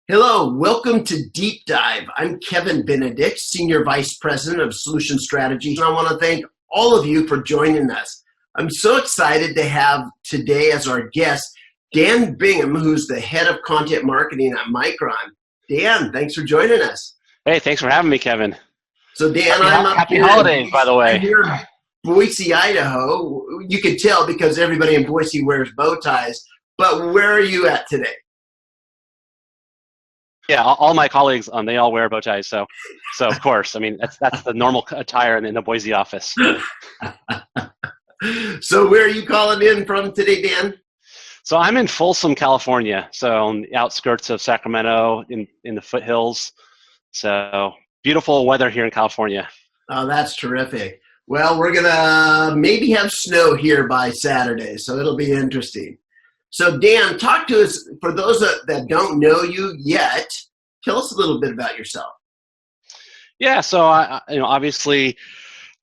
Hello, welcome to Deep Dive. I'm Kevin Benedict, Senior Vice President of Solution Strategy, and I want to thank all of you for joining us. I'm so excited to have today as our guest Dan Bingham, who's the Head of Content Marketing at Micron. Dan, thanks for joining us. Hey, thanks for having me, Kevin. So Dan, I'm up Happy here holidays, by the way. I'm here in Boise, Idaho. You can tell because everybody in Boise wears bow ties, but where are you at today? Yeah, all my colleagues, they all wear bow ties, so of course, I mean that's the normal attire in the Boise office. So where are you calling in from today, Dan? So I'm in Folsom, California, so on the outskirts of Sacramento, in the foothills. So beautiful weather here in California. Oh, that's terrific. Well, we're gonna maybe have snow here by Saturday, so it'll be interesting. So Dan, talk to us, for those that don't know you yet, tell us a little bit about yourself. Yeah, so obviously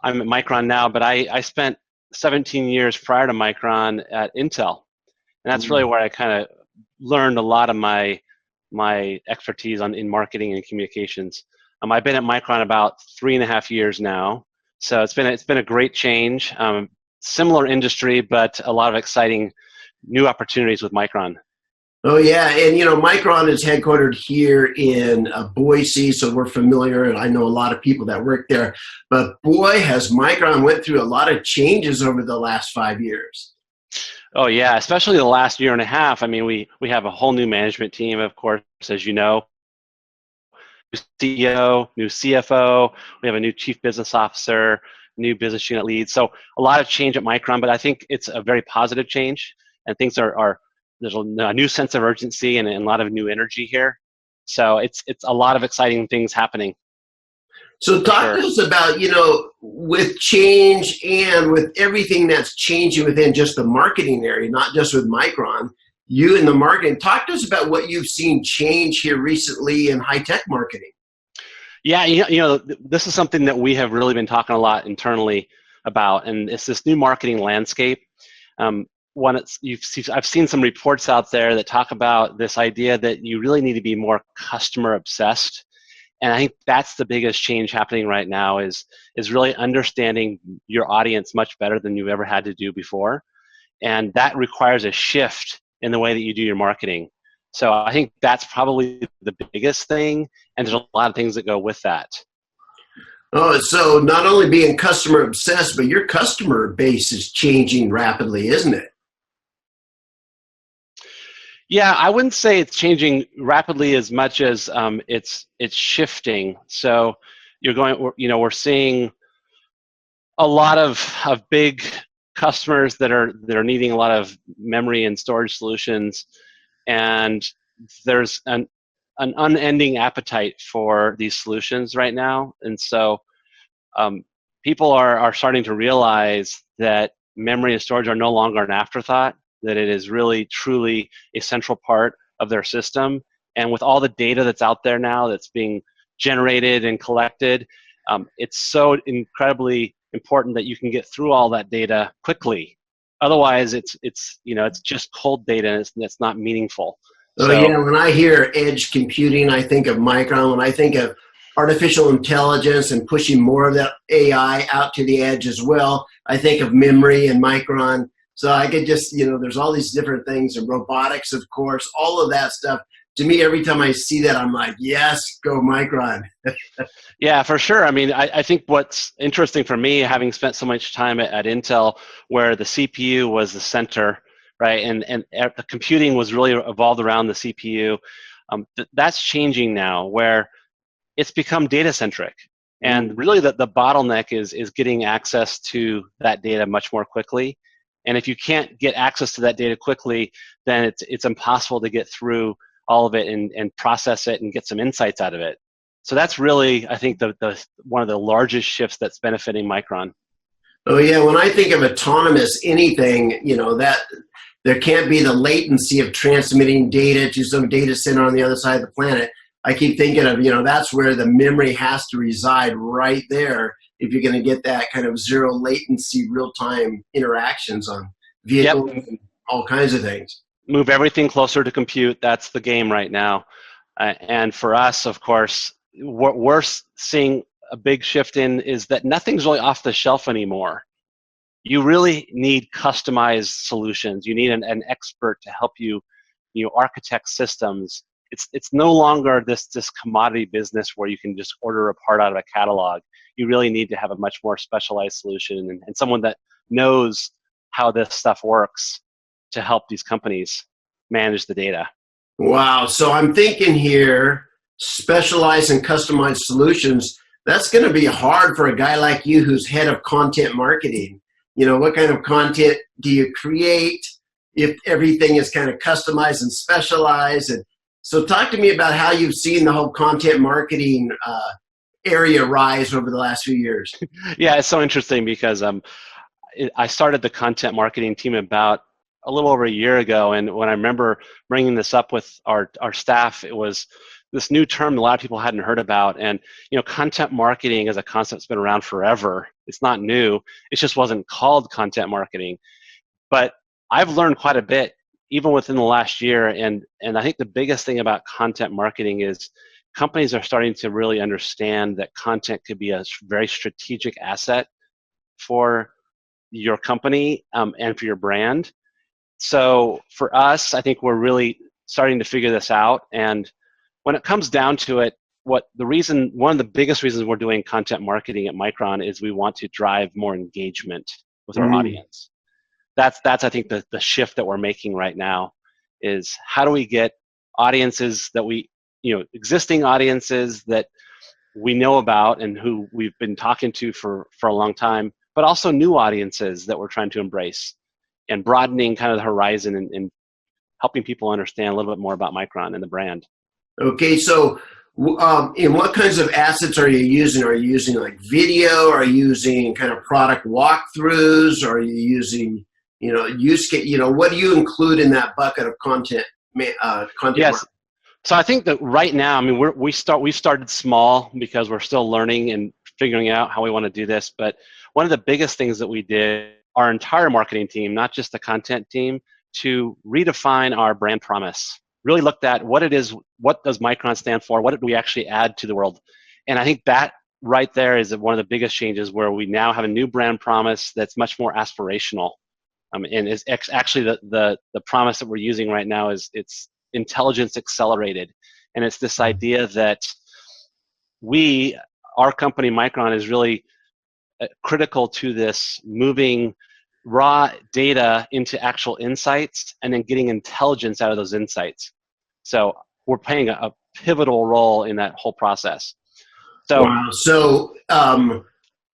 I'm at Micron now, but I spent 17 years prior to Micron at Intel, and that's really where I kind of learned a lot of my expertise in marketing and communications. I've been at Micron about 3.5 years now, so it's been a great change. Similar industry, but a lot of exciting new opportunities with Micron. Oh yeah, and Micron is headquartered here in Boise, so we're familiar, and I know a lot of people that work there. But boy, has Micron went through a lot of changes over the last 5 years. Oh yeah, especially the last year and a half. I mean, we have a whole new management team, of course, as you know. New CEO, new CFO. We have a new chief business officer, new business unit lead. So a lot of change at Micron, but I think it's a very positive change. And things there's a new sense of urgency and a lot of new energy here. So it's a lot of exciting things happening. So talk to us about, with change and with everything that's changing within just the marketing area, not just with Micron, you in the marketing, talk to us about what you've seen change here recently in high-tech marketing. Yeah, this is something that we have really been talking a lot internally about, and it's this new marketing landscape. I've seen some reports out there that talk about this idea that you really need to be more customer obsessed, and I think that's the biggest change happening right now is really understanding your audience much better than you've ever had to do before, and that requires a shift in the way that you do your marketing. So I think that's probably the biggest thing, and there's a lot of things that go with that. Oh, so not only being customer obsessed, but your customer base is changing rapidly, isn't it? Yeah, I wouldn't say it's changing rapidly as much as it's shifting. So we're seeing a lot of big customers that are needing a lot of memory and storage solutions, and there's an unending appetite for these solutions right now. And so people are starting to realize that memory and storage are no longer an afterthought, that it is really, truly a central part of their system. And with all the data that's out there now that's being generated and collected, it's so incredibly important that you can get through all that data quickly. Otherwise, it's just cold data and it's not meaningful. Oh, so, yeah, when I hear edge computing, I think of Micron. When I think of artificial intelligence and pushing more of that AI out to the edge as well, I think of memory and Micron. So I could just, there's all these different things, and robotics, of course, all of that stuff. To me, every time I see that, I'm like, yes, go Micron. Yeah, for sure. I mean, I think what's interesting for me, having spent so much time at Intel, where the CPU was the center, right, and the computing was really evolved around the CPU, that's changing now, where it's become data-centric. And really the bottleneck is getting access to that data much more quickly. And if you can't get access to that data quickly, then it's impossible to get through all of it and process it and get some insights out of it. So that's really, I think, the one of the largest shifts that's benefiting Micron. Oh yeah, when I think of autonomous anything, that there can't be the latency of transmitting data to some data center on the other side of the planet. I keep thinking of, that's where the memory has to reside, right there, if you're going to get that kind of zero latency, real-time interactions on vehicles and all kinds of things. Move everything closer to compute. That's the game right now. And for us, of course, what we're seeing a big shift in is that nothing's really off the shelf anymore. You really need customized solutions. You need an expert to help you, architect systems. It's no longer this commodity business where you can just order a part out of a catalog. You really need to have a much more specialized solution and someone that knows how this stuff works to help these companies manage the data. Wow. So I'm thinking here, specialized and customized solutions. That's going to be hard for a guy like you who's head of content marketing. What kind of content do you create if everything is kind of customized and specialized? And so talk to me about how you've seen the whole content marketing area rise over the last few years. Yeah, it's so interesting because I started the content marketing team about a little over a year ago, and when I remember bringing this up with our staff, it was this new term a lot of people hadn't heard about. And content marketing as a concept's been around forever. It's not new. It just wasn't called content marketing. But I've learned quite a bit even within the last year, and I think the biggest thing about content marketing is companies are starting to really understand that content could be a very strategic asset for your company and for your brand. So for us, I think we're really starting to figure this out. And when it comes down to it, one of the biggest reasons we're doing content marketing at Micron is we want to drive more engagement with our audience. That's I think the shift that we're making right now is how do we get audiences that existing audiences that we know about and who we've been talking to for a long time, but also new audiences that we're trying to embrace and broadening kind of the horizon and helping people understand a little bit more about Micron and the brand. Okay, so in what kinds of assets are you using? Are you using like video? Are you using kind of product walkthroughs? Are you using, what do you include in that bucket of content? Yes. Marketing? So I think that right now, we started small because we're still learning and figuring out how we want to do this. But one of the biggest things that we did, our entire marketing team, not just the content team, to redefine our brand promise. Really looked at what it is, what does Micron stand for, what do we actually add to the world? And I think that right there is one of the biggest changes where we now have a new brand promise that's much more aspirational. And is actually the promise that we're using right now is it's intelligence accelerated. And it's this idea that our company Micron is really critical to this moving raw data into actual insights and then getting intelligence out of those insights. So we're playing a pivotal role in that whole process. So, wow. So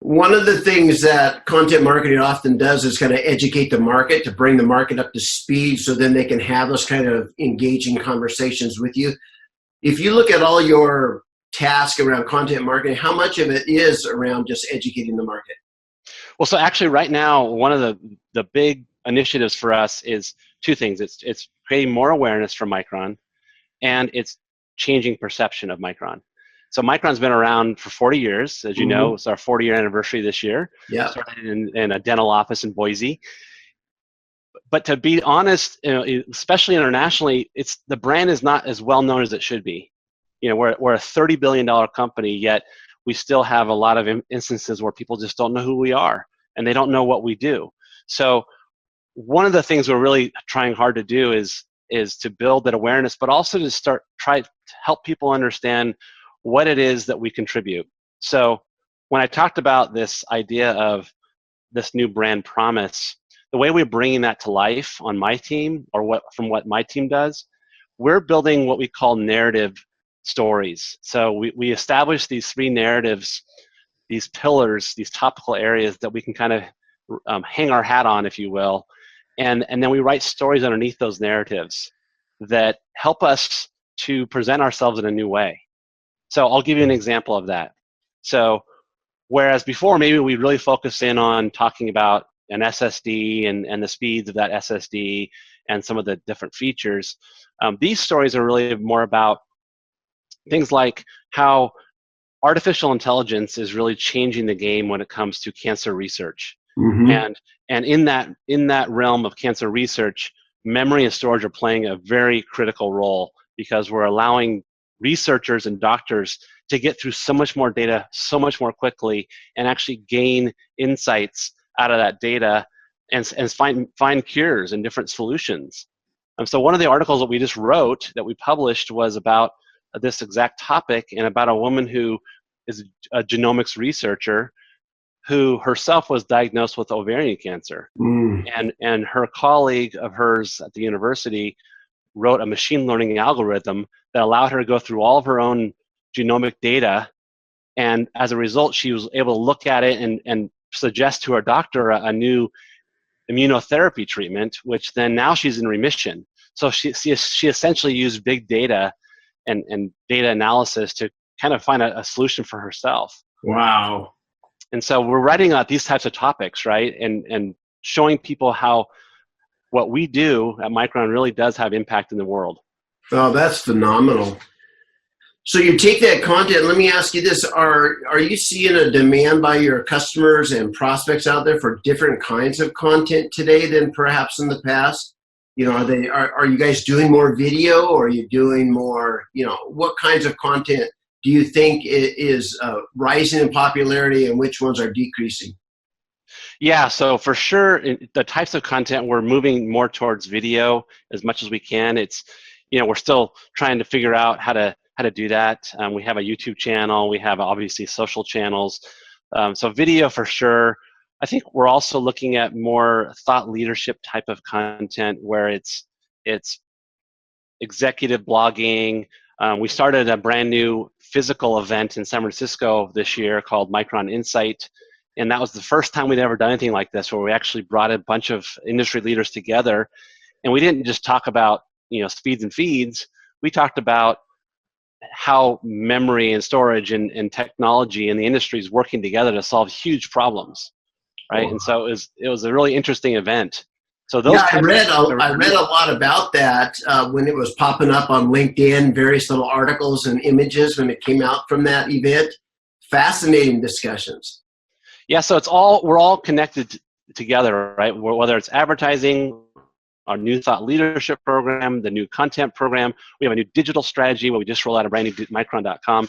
one of the things that content marketing often does is kind of educate the market to bring the market up to speed so then they can have those kind of engaging conversations with you. If you look at all your tasks around content marketing, how much of it is around just educating the market? Well, so actually right now, one of the big initiatives for us is two things. It's creating more awareness for Micron, and it's changing perception of Micron. So Micron's been around for 40 years. As you know, it's our 40-year anniversary this year. Yeah. Started in a dental office in Boise. But to be honest, especially internationally, the brand is not as well known as it should be. We're a $30 billion company, yet we still have a lot of instances where people just don't know who we are and they don't know what we do. So one of the things we're really trying hard to do is to build that awareness, but also to try to help people understand what it is that we contribute. So when I talked about this idea of this new brand promise, the way we're bringing that to life on my team, or from what my team does, we're building what we call narrative stories. So we establish these three narratives, these pillars, these topical areas that we can kind of hang our hat on, if you will, and then we write stories underneath those narratives that help us to present ourselves in a new way. So I'll give you an example of that. So whereas before maybe we really focused in on talking about an SSD and the speeds of that SSD and some of the different features, these stories are really more about things like how artificial intelligence is really changing the game when it comes to cancer research. And in that realm of cancer research, memory and storage are playing a very critical role because we're allowing researchers and doctors to get through so much more data so much more quickly and actually gain insights out of that data and find cures and different solutions. So one of the articles that we just wrote that we published was about this exact topic, and about a woman who is a genomics researcher who herself was diagnosed with ovarian cancer. And her colleague of hers at the university wrote a machine learning algorithm that allowed her to go through all of her own genomic data, and as a result she was able to look at it and suggest to her doctor a new immunotherapy treatment, which then now she's in remission. So she essentially used big data and data analysis to kind of find a solution for herself. Wow. And so we're writing about these types of topics, right? And showing people how what we do at Micron really does have impact in the world. Oh, that's phenomenal. So you take that content, let me ask you this, are you seeing a demand by your customers and prospects out there for different kinds of content today than perhaps in the past? You know, are you guys doing more video, or are you doing more, you know, what kinds of content do you think is rising in popularity and which ones are decreasing? Yeah, so for sure, the types of content, we're moving more towards video as much as we can. It's, you know, we're still trying to figure out how to do that. We have a YouTube channel. We have obviously social channels. So video for sure. I think we're also looking at more thought leadership type of content where it's executive blogging. We started a brand new physical event in San Francisco this year called Micron Insight. And that was the first time we'd ever done anything like this, where we actually brought a bunch of industry leaders together. And we didn't just talk about, you know, speeds and feeds. We talked about how memory and storage and technology and the industry is working together to solve huge problems, right? And so it was a really interesting event. So those I read a lot about that when it was popping up on LinkedIn, various little articles and images when it came out from that event. Fascinating discussions. Yeah, so we're all connected together, right? Whether it's advertising, our new thought leadership program, the new content program. We have a new digital strategy where we just rolled out a brand new Micron.com.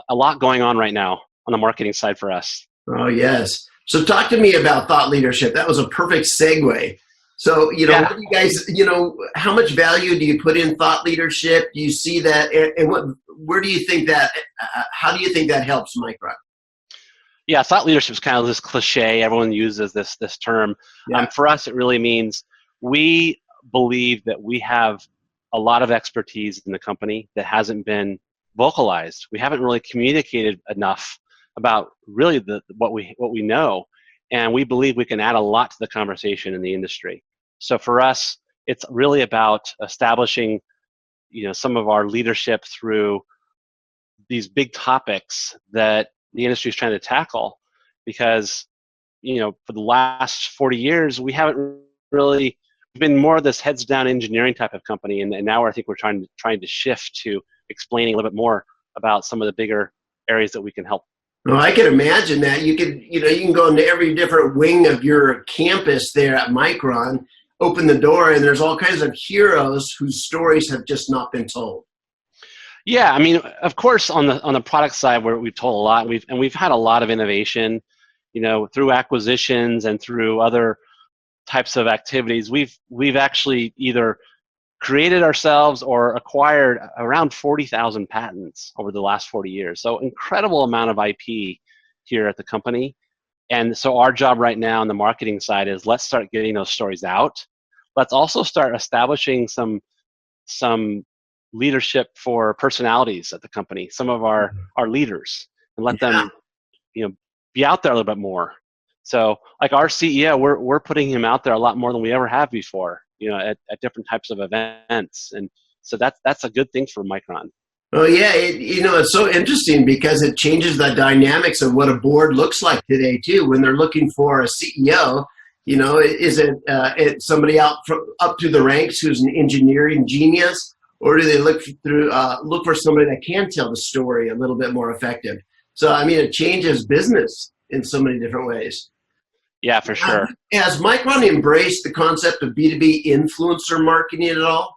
A lot going on right now on the marketing side for us. Oh, yes. So talk to me about thought leadership. That was a perfect segue. So, you know, Yeah. what do you guys, you know, how much value do you put in thought leadership? Do you see that? And where do you think that, how do you think that helps Micron? Yeah, thought leadership is kind of this cliche. Everyone uses this term. Yeah. For us, it really means we believe that we have a lot of expertise in the company that hasn't been vocalized. We haven't really communicated enough about really what we know, and we believe we can add a lot to the conversation in the industry. So for us, it's really about establishing, you know, some of our leadership through these big topics that the industry is trying to tackle, because, you know, for the last 40 years, we haven't really been more of this heads down engineering type of company. And now I think we're trying to shift to explaining a little bit more about some of the bigger areas that we can help. Well, I can imagine that. You can go into every different wing of your campus there at Micron, open the door, and there's all kinds of heroes whose stories have just not been told. Yeah, I mean, of course, on the product side, where we've told a lot, we've had a lot of innovation, you know, through acquisitions and through other types of activities. We've actually either created ourselves or acquired around 40,000 patents over the last 40 years. So incredible amount of IP here at the company. And so our job right now on the marketing side is let's start getting those stories out. Let's also start establishing some leadership for personalities at the company, some of our leaders, and let them, you know, be out there a little bit more. So like our CEO, we're putting him out there a lot more than we ever have before, you know, at different types of events. And so that's a good thing for Micron. Oh yeah, it's so interesting because it changes the dynamics of what a board looks like today too. When they're looking for a CEO, you know, is it somebody up through the ranks who's an engineering genius, or do they look for somebody that can tell the story a little bit more effective? So I mean, it changes business in so many different ways. Yeah, for sure. Has Micron embraced the concept of B2B influencer marketing at all?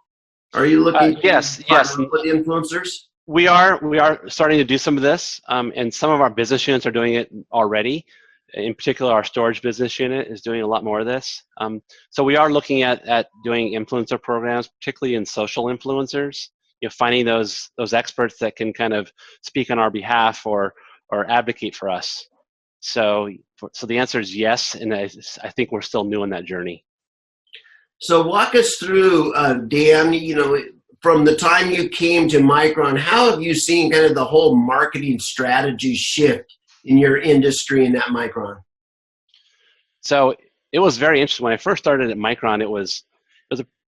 Are you looking yes. with influencers? We are starting to do some of this, and some of our business units are doing it already. In particular, our storage business unit is doing a lot more of this. So we are looking at doing influencer programs, particularly in social influencers. Finding those experts that can kind of speak on our behalf or advocate for us. So the answer is yes, and I think we're still new on that journey. So walk us through, Dan, from the time you came to Micron, how have you seen kind of the whole marketing strategy shift in your industry and at Micron? So it was very interesting. When I first started at Micron, it was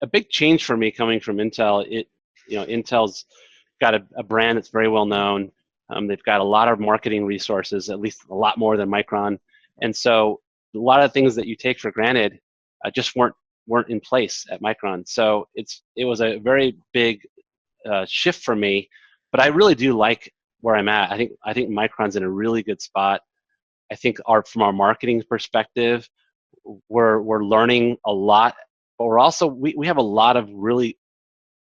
a big change for me coming from Intel. Intel's got a brand that's very well known. They've got a lot of marketing resources, at least a lot more than Micron. And so a lot of things that you take for granted just weren't in place at Micron. So it was a very big shift for me, but I really do like where I'm at. I think Micron's in a really good spot. I think from our marketing perspective, we're learning a lot, but we're also we have a lot of really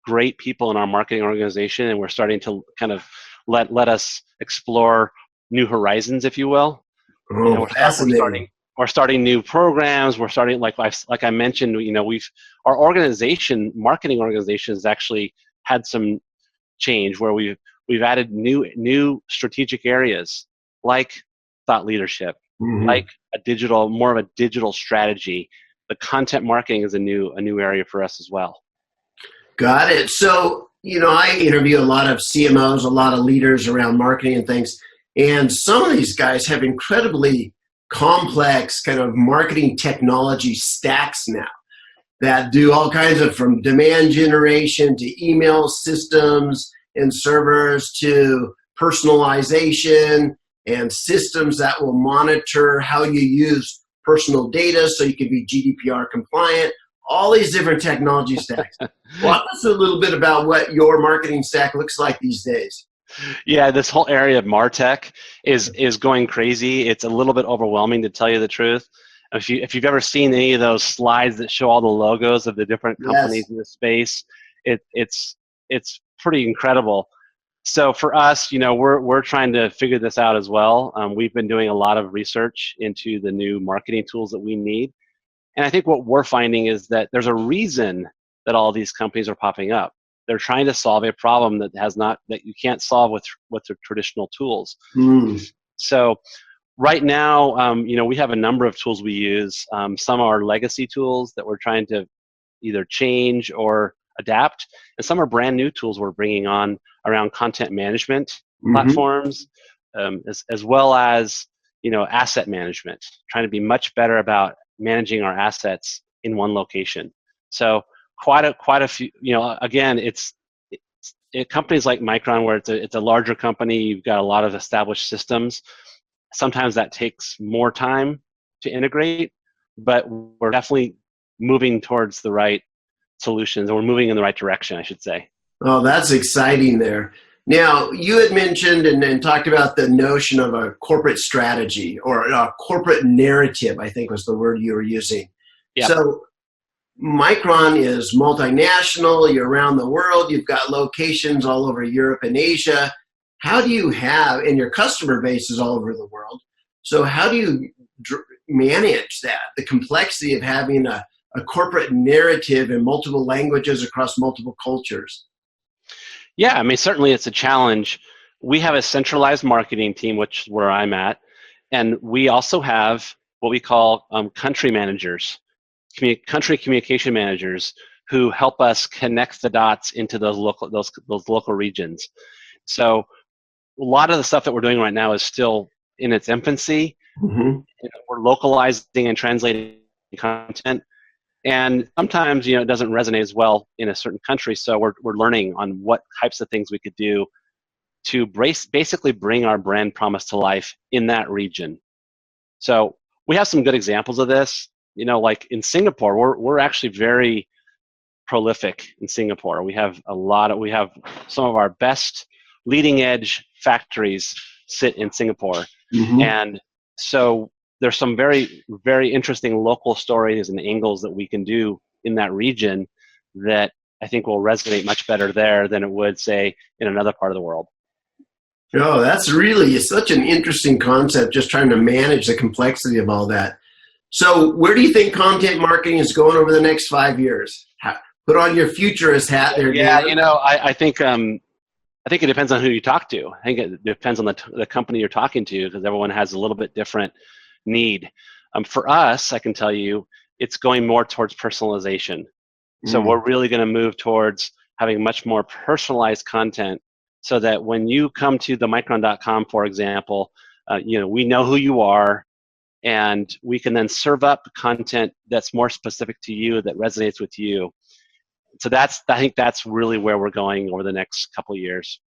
great people in our marketing organization, and we're starting to kind of let us explore new horizons, if you will. Oh, fascinating. We're starting new programs. We're starting, like I mentioned, our marketing organization has actually had some change where we've added new strategic areas like thought leadership, like more of a digital strategy. The content marketing is a new area for us as well. Got it. So, I interview a lot of CMOs, a lot of leaders around marketing and things, and some of these guys have incredibly complex kind of marketing technology stacks now that do all kinds of, from demand generation to email systems and servers to personalization and systems that will monitor how you use personal data so you can be GDPR compliant, all these different technology stacks. Walk us a little bit about what your marketing stack looks like these days. Yeah, this whole area of MarTech is going crazy. It's a little bit overwhelming, to tell you the truth. If you've ever seen any of those slides that show all the logos of the different companies in the space, it's pretty incredible. So for us, we're trying to figure this out as well. We've been doing a lot of research into the new marketing tools that we need, and I think what we're finding is that there's a reason that all these companies are popping up. They're trying to solve a problem that you can't solve with the traditional tools. So right now, we have a number of tools we use. Some are legacy tools that we're trying to either change or adapt, and some are brand new tools we're bringing on around content management platforms, as well as asset management, trying to be much better about managing our assets in one location. So quite a few, again, it's companies like Micron, where it's a larger company, you've got a lot of established systems. Sometimes that takes more time to integrate, but we're definitely moving towards the right solutions, or we're moving in the right direction, I should say. Oh, that's exciting there. Now, you had mentioned and talked about the notion of a corporate strategy or a corporate narrative, I think was the word you were using. Yep. So Micron is multinational, you're around the world, you've got locations all over Europe and Asia. How do you and your customer base is all over the world. So how do you manage that, the complexity of having a corporate narrative in multiple languages across multiple cultures? Yeah, I mean, certainly it's a challenge. We have a centralized marketing team, which is where I'm at, and we also have what we call country managers, country communication managers, who help us connect the dots into those local regions. So a lot of the stuff that we're doing right now is still in its infancy. We're localizing and translating content. And sometimes, it doesn't resonate as well in a certain country, so we're learning on what types of things we could do to basically bring our brand promise to life in that region. So we have some good examples of this. Like in Singapore, we're actually very prolific in Singapore. We have some of our best leading edge factories sit in Singapore, and so there's some very, very interesting local stories and angles that we can do in that region that I think will resonate much better there than it would, say, in another part of the world. Oh, that's really such an interesting concept, just trying to manage the complexity of all that. So where do you think content marketing is going over the next 5 years? Put on your futurist hat there, Yeah, Dan. I think it depends on who you talk to. I think it depends on the company you're talking to, because everyone has a little bit different need. For us, I can tell you, it's going more towards personalization. So we're really going to move towards having much more personalized content, so that when you come to the Micron.com, for example, we know who you are, and we can then serve up content that's more specific to you, that resonates with you. So I think that's really where we're going over the next couple of years.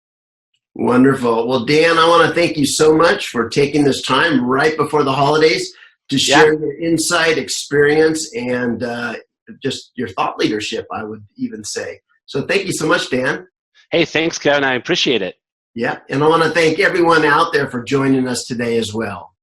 Wonderful. Well, Dan, I want to thank you so much for taking this time right before the holidays to share your insight, experience, and just your thought leadership, I would even say. So thank you so much, Dan. Hey, thanks, Kevin. I appreciate it. Yeah, and I want to thank everyone out there for joining us today as well.